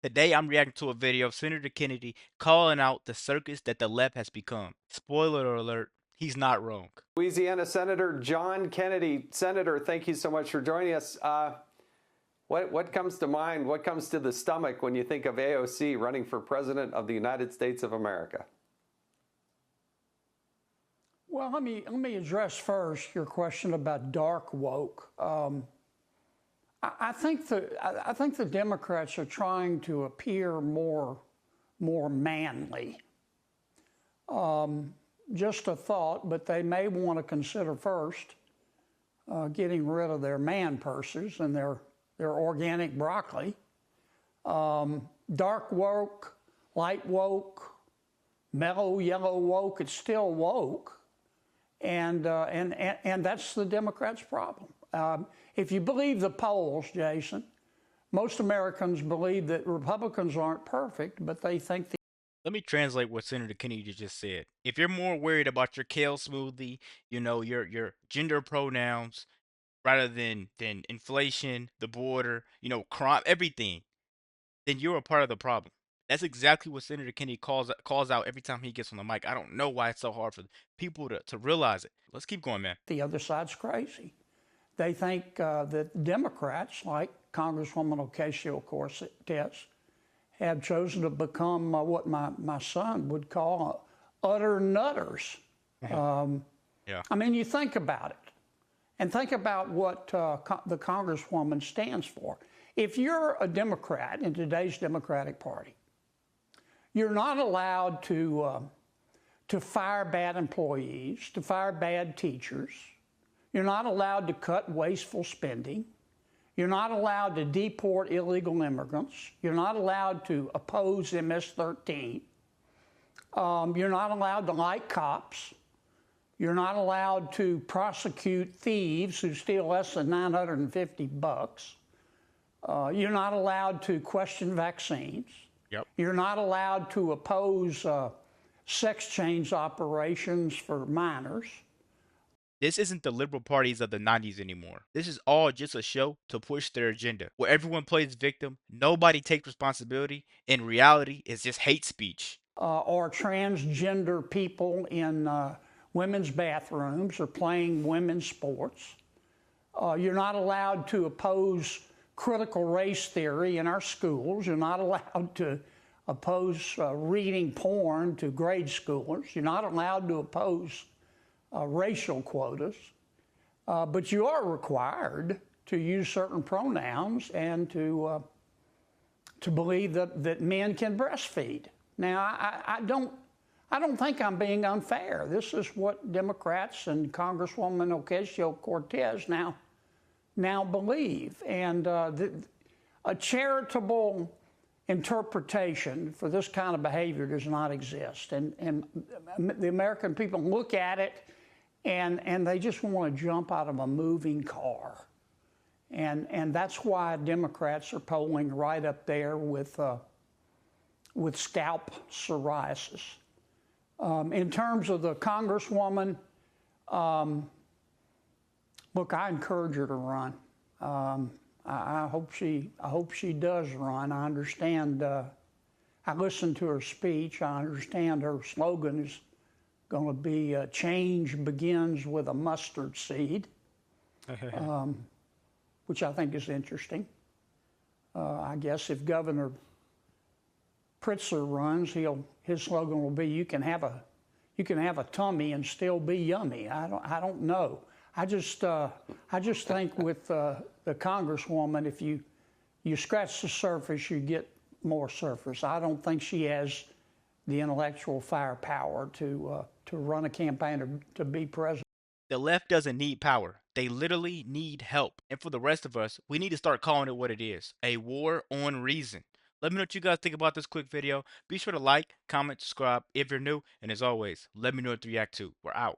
Today, I'm reacting to a video of Senator Kennedy calling out the circus that the left has become. Spoiler alert, he's not wrong. Louisiana Senator John Kennedy. Senator, thank you so much for joining us. What comes to mind? What comes to the stomach when you think of AOC running for President of the United States of America? Well, let me address first your question about dark woke. I think the Democrats are trying to appear more manly. Just a thought, but they may want to consider first getting rid of their man purses and their organic broccoli. Dark woke, light woke, mellow yellow woke, it's still woke. And that's the Democrats' problem. If you believe the polls, Jason, most Americans believe that Republicans aren't perfect, but they think Let me translate what Senator Kennedy just said. If you're more worried about your kale smoothie, your gender pronouns, rather than inflation, the border, crime, everything, then you're a part of the problem. That's exactly what Senator Kennedy calls out every time he gets on the mic. I don't know why it's so hard for people to realize it. Let's keep going, man. the other side's crazy. They think that Democrats, like Congresswoman Ocasio-Cortez, have chosen to become what my son would call utter nutters. Yeah. I mean, you think about it, and think about what the Congresswoman stands for. If you're a Democrat in today's Democratic Party, you're not allowed to fire bad employees, to fire bad teachers. You're not allowed to cut wasteful spending. You're not allowed to deport illegal immigrants. You're not allowed to oppose MS-13. You're not allowed to like cops. You're not allowed to prosecute thieves who steal less than $950. You're not allowed to question vaccines. Yep. You're not allowed to oppose sex change operations for minors. This isn't the liberal parties of the 90s anymore. This is all just a show to push their agenda. Where everyone plays victim, nobody takes responsibility. In reality, it's just hate speech. Or transgender people in women's bathrooms or playing women's sports. You're not allowed to oppose critical race theory in our schools. You're not allowed to oppose reading porn to grade schoolers. You're not allowed to oppose racial quotas. But you are required to use certain pronouns and to believe that men can breastfeed. Now, I don't think I'm being unfair. This is what Democrats and Congresswoman Ocasio-Cortez now believe. And a charitable interpretation for this kind of behavior does not exist. And the American people look at it and they just want to jump out of a moving car. And that's why Democrats are polling right up there with scalp psoriasis. In terms of the Congresswoman, look, I encourage her to run. I hope she does run. I understand. I listened to her speech. I understand her slogan is going to be "Change begins with a mustard seed," which I think is interesting. I guess if Governor Pritzker runs, his slogan will be "You can have a tummy and still be yummy." I don't know. I just think with the Congresswoman, if you scratch the surface, you get more surface. I don't think she has the intellectual firepower to run a campaign to be president. The left doesn't need power. They literally need help. And for the rest of us, we need to start calling it what it is, a war on reason. Let me know what you guys think about this quick video. Be sure to like, comment, subscribe if you're new. And as always, let me know what you react to. We're out.